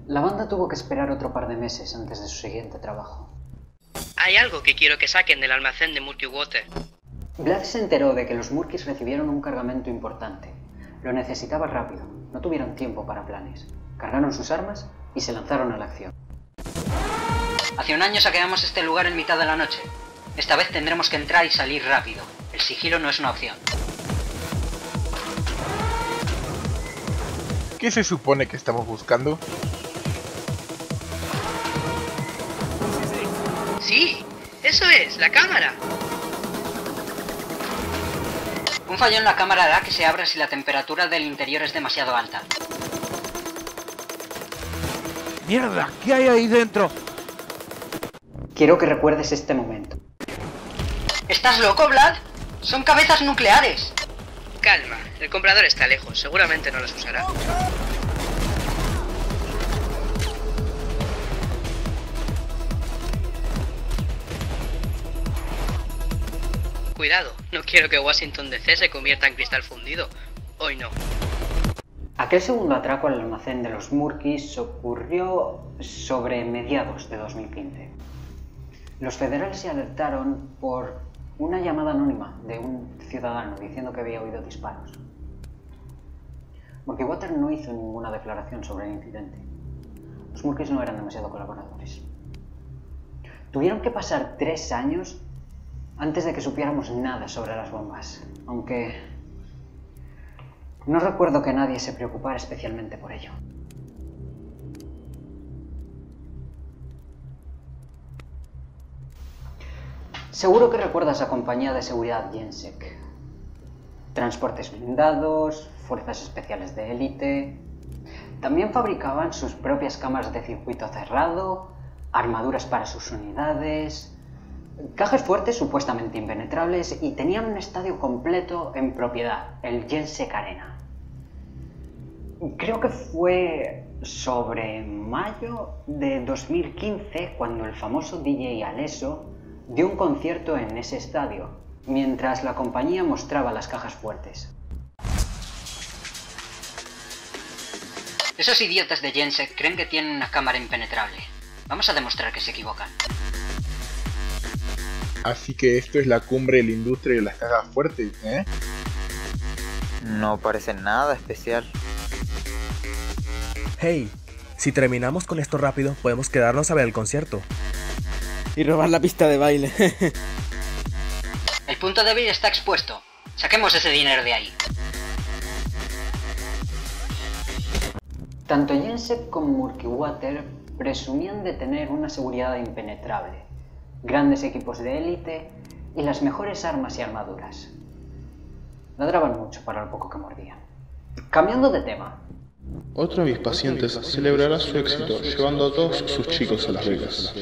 La banda tuvo que esperar otro par de meses antes de su siguiente trabajo. Hay algo que quiero que saquen del almacén de Murky Water. Vlad se enteró de que los Murkys recibieron un cargamento importante. Lo necesitaba rápido, no tuvieron tiempo para planes. Cargaron sus armas y se lanzaron a la acción. Hace un año saqueamos este lugar en mitad de la noche. Esta vez tendremos que entrar y salir rápido. El sigilo no es una opción. ¿Qué se supone que estamos buscando? Sí, eso es, la cámara. Un fallo en la cámara hará que se abra si la temperatura del interior es demasiado alta. ¡Mierda! ¿Qué hay ahí dentro? Quiero que recuerdes este momento. ¿Estás loco, Vlad? Son cabezas nucleares. Calma, el comprador está lejos, seguramente no las usará. Cuidado, no quiero que Washington DC se convierta en cristal fundido. Hoy no. Aquel segundo atraco al almacén de los Murkys ocurrió sobre mediados de 2015. Los federales se alertaron por una llamada anónima de un ciudadano diciendo que había oído disparos. Murky Water no hizo ninguna declaración sobre el incidente. Los Murkys no eran demasiado colaboradores. Tuvieron que pasar 3 años antes de que supiéramos nada sobre las bombas, aunque no recuerdo que nadie se preocupara especialmente por ello. Seguro que recuerdas la compañía de seguridad Gensec. Transportes blindados, fuerzas especiales de élite. También fabricaban sus propias cámaras de circuito cerrado, armaduras para sus unidades, cajas fuertes supuestamente impenetrables y tenían un estadio completo en propiedad, el Gensec Arena. Creo que fue sobre mayo de 2015 cuando el famoso DJ Alesso dio un concierto en ese estadio, mientras la compañía mostraba las cajas fuertes. Esos idiotas de Gensec creen que tienen una cámara impenetrable. Vamos a demostrar que se equivocan. Así que esto es la cumbre de la industria de las cajas fuertes, ¿eh? No parece nada especial. Hey, si terminamos con esto rápido, podemos quedarnos a ver el concierto. Y robar la pista de baile. El punto débil está expuesto. Saquemos ese dinero de ahí. Tanto Gensec como Murky Water presumían de tener una seguridad impenetrable, grandes equipos de élite y las mejores armas y armaduras. Ladraban mucho para lo poco que mordían. Cambiando de tema. Otro de mis pacientes celebrará su éxito llevando a todos sus chicos a Las Vegas.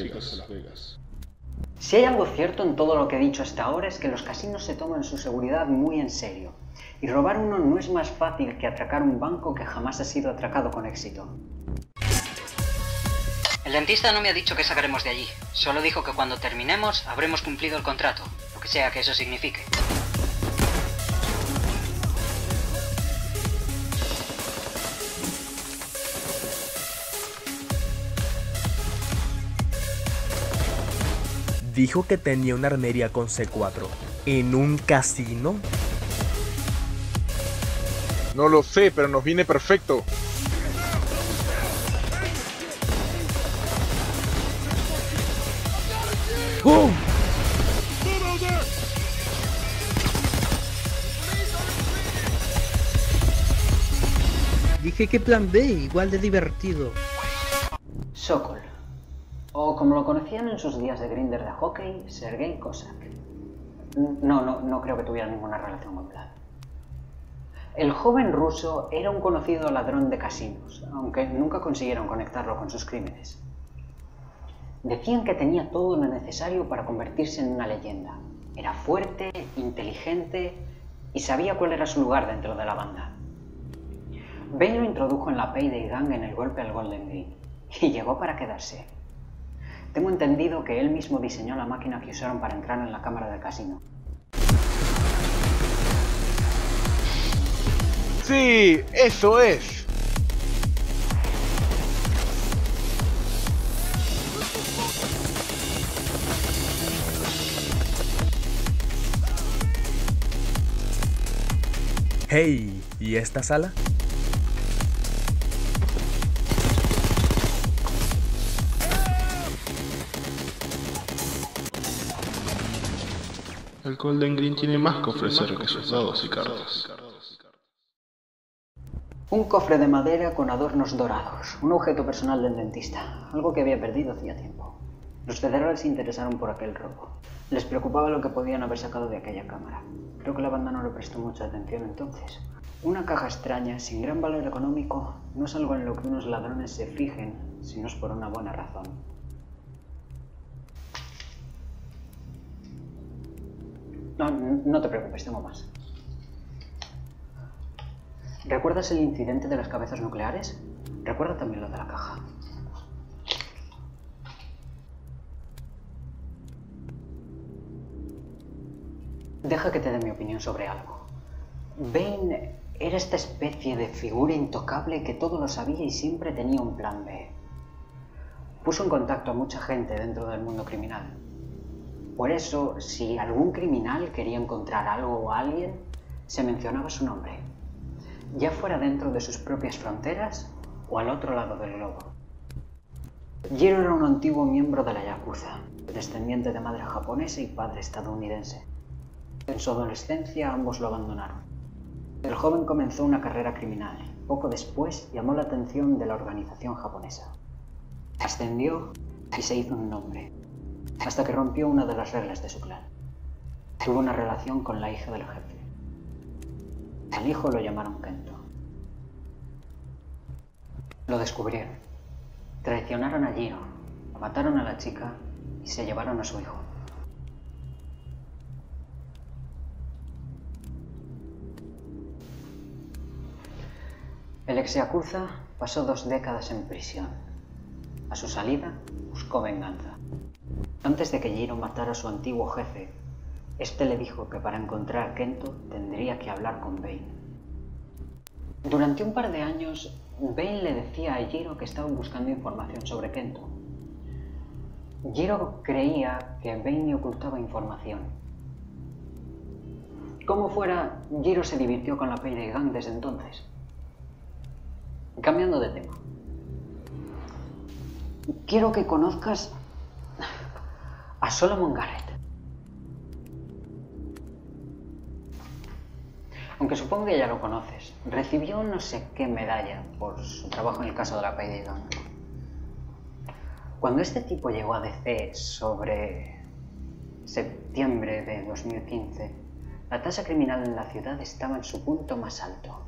Si hay algo cierto en todo lo que he dicho hasta ahora es que los casinos se toman su seguridad muy en serio. Y robar uno no es más fácil que atracar un banco que jamás ha sido atracado con éxito. El dentista no me ha dicho qué sacaremos de allí. Solo dijo que cuando terminemos habremos cumplido el contrato, lo que sea que eso signifique. Dijo que tenía una armería con C4. ¿En un casino? No lo sé, pero nos viene perfecto. ¡Bum! Dije que plan B, igual de divertido. Sokol, o como lo conocían en sus días de grinder de hockey, Sergei Kosak. No creo que tuviera ninguna relación con Vlad. El joven ruso era un conocido ladrón de casinos, aunque nunca consiguieron conectarlo con sus crímenes. Decían que tenía todo lo necesario para convertirse en una leyenda. Era fuerte, inteligente y sabía cuál era su lugar dentro de la banda. Bane lo introdujo en la Payday Gang en el golpe al Golden Green, y llegó para quedarse. Tengo entendido que él mismo diseñó la máquina que usaron para entrar en la cámara del casino. Sí, eso es. Hey, ¿y esta sala? El Golden Green tiene más que ofrecer que sus dados y cartas. Un cofre de madera con adornos dorados, un objeto personal del dentista, algo que había perdido hacía tiempo. Los federales se interesaron por aquel robo. Les preocupaba lo que podían haber sacado de aquella cámara. Creo que la banda no le prestó mucha atención entonces. Una caja extraña, sin gran valor económico, no es algo en lo que unos ladrones se fijen, si no es por una buena razón. No te preocupes, tengo más. ¿Recuerdas el incidente de las cabezas nucleares? Recuerda también lo de la caja. Deja que te dé mi opinión sobre algo. Bane era esta especie de figura intocable que todo lo sabía y siempre tenía un plan B. Puso en contacto a mucha gente dentro del mundo criminal. Por eso, si algún criminal quería encontrar algo o a alguien, se mencionaba su nombre, ya fuera dentro de sus propias fronteras o al otro lado del globo. Jiro era un antiguo miembro de la Yakuza, descendiente de madre japonesa y padre estadounidense. En su adolescencia ambos lo abandonaron. El joven comenzó una carrera criminal. Poco después llamó la atención de la organización japonesa. Ascendió y se hizo un nombre, hasta que rompió una de las reglas de su clan. Tuvo una relación con la hija del jefe. Al hijo lo llamaron Kento. Lo descubrieron. Traicionaron a Jiro, mataron a la chica y se llevaron a su hijo. El ex Yakuza pasó 2 décadas en prisión. A su salida, buscó venganza. Antes de que Jiro matara a su antiguo jefe, este le dijo que para encontrar a Kento tendría que hablar con Bane. Durante un par de años, Bane le decía a Jiro que estaba buscando información sobre Kento. Jiro creía que Bane ocultaba información. Como fuera, Jiro se divirtió con la Payday Gang desde entonces. Cambiando de tema. Quiero que conozcas a Solomon Garrett. Aunque supongo que ya lo conoces, recibió no sé qué medalla por su trabajo en el caso de la Payday Gang. Cuando este tipo llegó a DC sobre septiembre de 2015, la tasa criminal en la ciudad estaba en su punto más alto.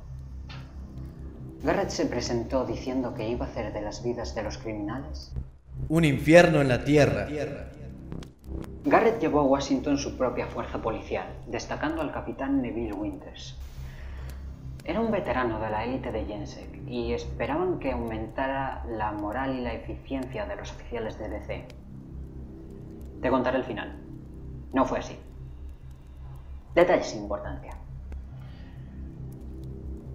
Garrett se presentó diciendo que iba a hacer de las vidas de los criminales un infierno en la tierra. Garrett llevó a Washington su propia fuerza policial, destacando al capitán Neville Winters. Era un veterano de la élite de Gensec y esperaban que aumentara la moral y la eficiencia de los oficiales de DC. Te contaré el final. No fue así. Detalles sin importancia.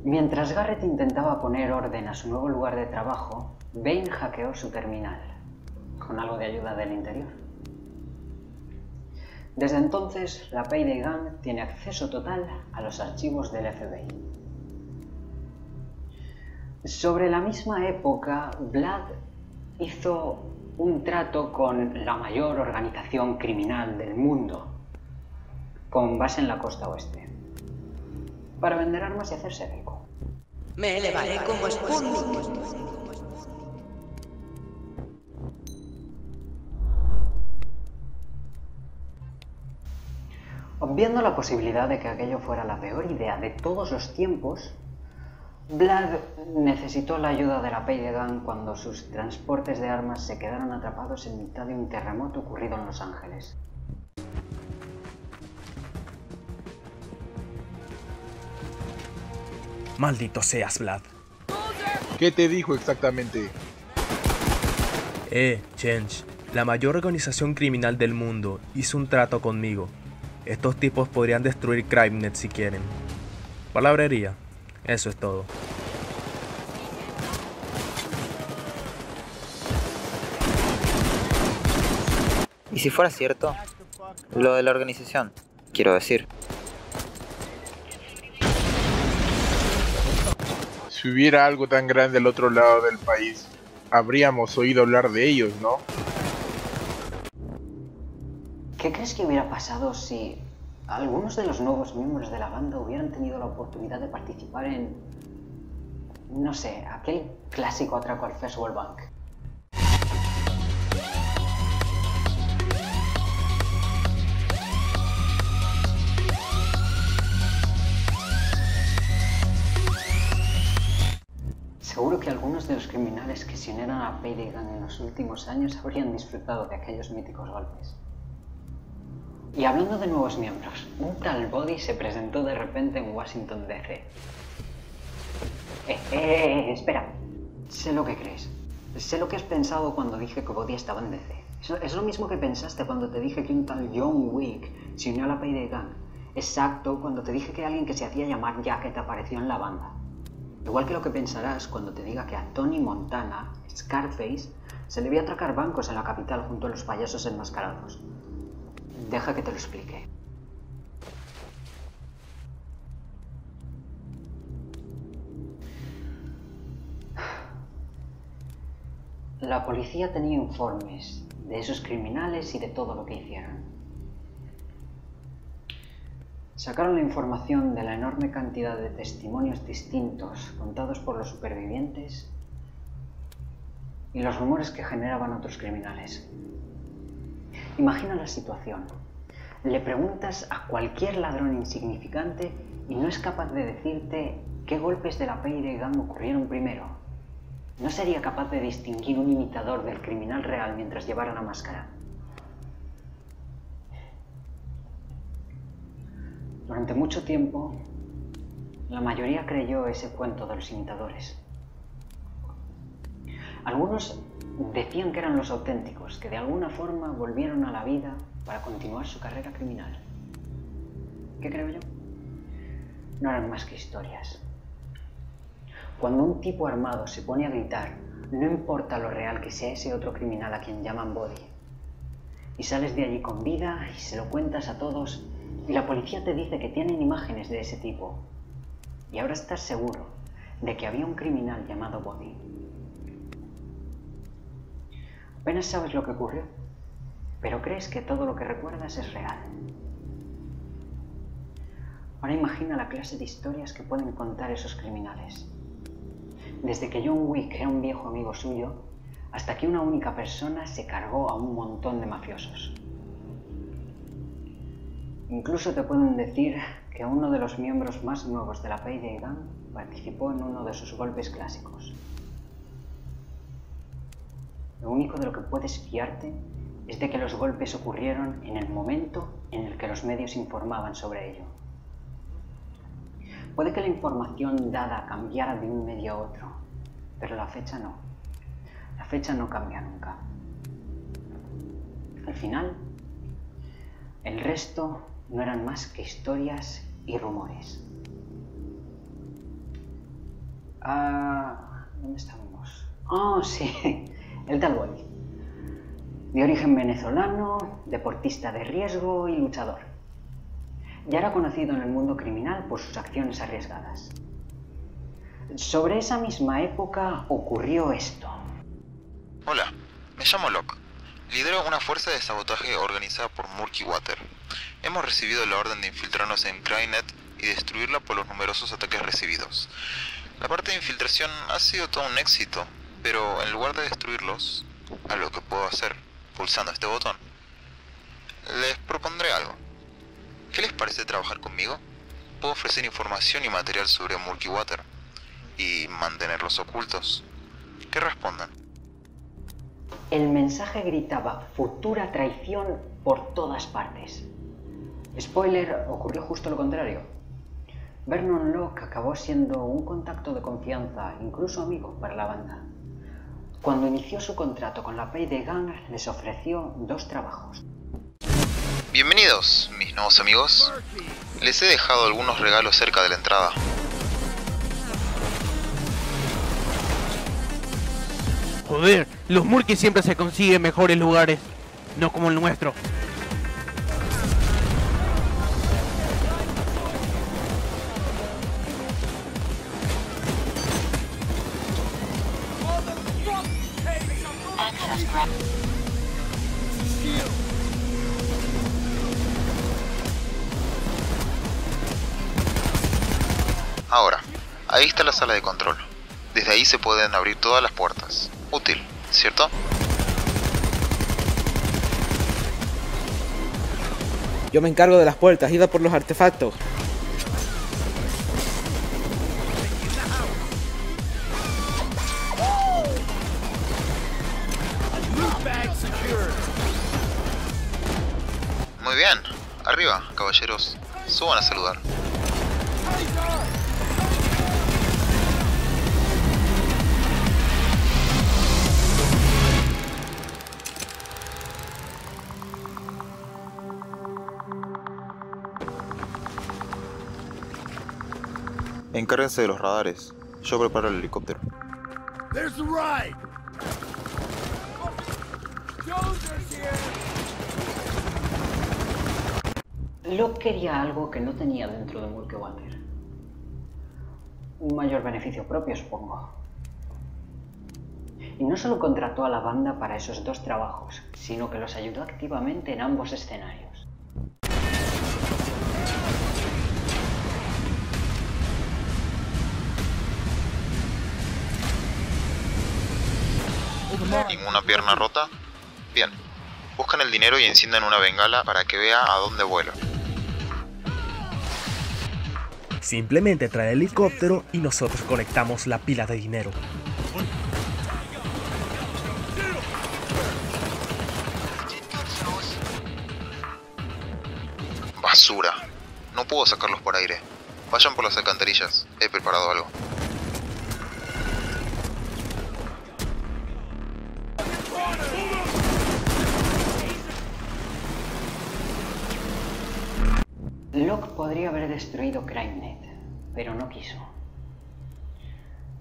Mientras Garrett intentaba poner orden a su nuevo lugar de trabajo, Bane hackeó su terminal, con algo de ayuda del interior. Desde entonces, la Payday Gang tiene acceso total a los archivos del FBI. Sobre la misma época, Vlad hizo un trato con la mayor organización criminal del mundo, con base en la costa oeste, para vender armas y hacerse rico. Me elevaré como Sputnik. Obviando la posibilidad de que aquello fuera la peor idea de todos los tiempos, Vlad necesitó la ayuda de la Payday Gang cuando sus transportes de armas se quedaron atrapados en mitad de un terremoto ocurrido en Los Ángeles. Maldito seas, Vlad. ¿Qué te dijo exactamente? Change, la mayor organización criminal del mundo, hizo un trato conmigo. Estos tipos podrían destruir CrimeNet si quieren. Palabrería. Eso es todo. ¿Y si fuera cierto? Lo de la organización, quiero decir. Si hubiera algo tan grande al otro lado del país, habríamos oído hablar de ellos, ¿no? ¿Qué crees que hubiera pasado si algunos de los nuevos miembros de la banda hubieran tenido la oportunidad de participar en, no sé, aquel clásico atraco al First World Bank? Seguro que algunos de los criminales que se unieron a Payday Gang en los últimos años habrían disfrutado de aquellos míticos golpes. Y hablando de nuevos miembros, un tal Body se presentó de repente en Washington DC. Espera. Sé lo que crees. Sé lo que has pensado cuando dije que Body estaba en DC. Es lo mismo que pensaste cuando te dije que un tal John Wick se unió a la Payday Gang. Exacto, cuando te dije que alguien que se hacía llamar Jacket apareció en la banda. Igual que lo que pensarás cuando te diga que a Tony Montana, Scarface, se le vio atracar bancos en la capital junto a los payasos enmascarados. Deja que te lo explique. La policía tenía informes de esos criminales y de todo lo que hicieron. Sacaron la información de la enorme cantidad de testimonios distintos contados por los supervivientes y los rumores que generaban otros criminales. Imagina la situación. Le preguntas a cualquier ladrón insignificante y no es capaz de decirte qué golpes de la Payday Gang ocurrieron primero. No sería capaz de distinguir un imitador del criminal real mientras llevara la máscara. Durante mucho tiempo, la mayoría creyó ese cuento de los imitadores. Algunos decían que eran los auténticos, que de alguna forma volvieron a la vida para continuar su carrera criminal. ¿Qué creo yo? No eran más que historias. Cuando un tipo armado se pone a gritar, no importa lo real que sea ese otro criminal a quien llaman Body, y sales de allí con vida y se lo cuentas a todos, y la policía te dice que tienen imágenes de ese tipo, y ahora estás seguro de que había un criminal llamado Body. Apenas sabes lo que ocurrió, pero crees que todo lo que recuerdas es real. Ahora imagina la clase de historias que pueden contar esos criminales. Desde que John Wick era un viejo amigo suyo, hasta que una única persona se cargó a un montón de mafiosos. Incluso te pueden decir que uno de los miembros más nuevos de la Payday Gang participó en uno de sus golpes clásicos. Lo único de lo que puedes fiarte es de que los golpes ocurrieron en el momento en el que los medios informaban sobre ello. Puede que la información dada cambiara de un medio a otro, pero la fecha no. La fecha no cambia nunca. Al final, el resto no eran más que historias y rumores. ¿Dónde estábamos? Sí, el tal Body. De origen venezolano, deportista de riesgo y luchador. Ya era conocido en el mundo criminal por sus acciones arriesgadas. Sobre esa misma época ocurrió esto. Hola, me llamo Locke. Lidero una fuerza de sabotaje organizada por Murky Water. Hemos recibido la orden de infiltrarnos en CrimeNet y destruirla por los numerosos ataques recibidos. La parte de infiltración ha sido todo un éxito, pero en lugar de destruirlos, algo que puedo hacer pulsando este botón, les propondré algo. ¿Qué les parece trabajar conmigo? Puedo ofrecer información y material sobre Murky Water y mantenerlos ocultos. ¿Qué responden? El mensaje gritaba futura traición por todas partes. Spoiler, ocurrió justo lo contrario. Vernon Locke acabó siendo un contacto de confianza, incluso amigo para la banda. Cuando inició su contrato con la Payday Gang, les ofreció 2 trabajos. Bienvenidos, mis nuevos amigos. Les he dejado algunos regalos cerca de la entrada. Joder, los Murky siempre se consiguen mejores lugares, no como el nuestro. Ahora, ahí está la sala de control. Desde ahí se pueden abrir todas las puertas. Útil, ¿cierto? Yo me encargo de las puertas, ida por los artefactos. Muy bien, arriba, caballeros. Suban a saludar. Encárguense de los radares. Yo preparo el helicóptero. Locke quería algo que no tenía dentro de Murky Water. Un mayor beneficio propio, supongo. Y no solo contrató a la banda para esos dos trabajos, sino que los ayudó activamente en ambos escenarios. ¿Ninguna pierna rota? Bien. Buscan el dinero y enciendan una bengala para que vea a dónde vuela. Simplemente trae el helicóptero y nosotros conectamos la pila de dinero. Basura. No puedo sacarlos por aire. Vayan por las alcantarillas. He preparado algo. Locke podría haber destruido CrimeNet, pero no quiso.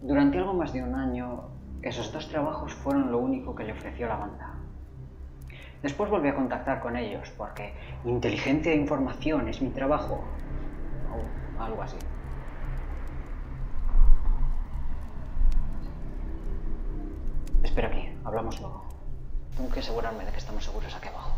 Durante algo más de un año, esos dos trabajos fueron lo único que le ofreció la banda. Después volví a contactar con ellos, porque inteligencia e información es mi trabajo, o algo así. Espera aquí, hablamos luego. Tengo que asegurarme de que estamos seguros aquí abajo.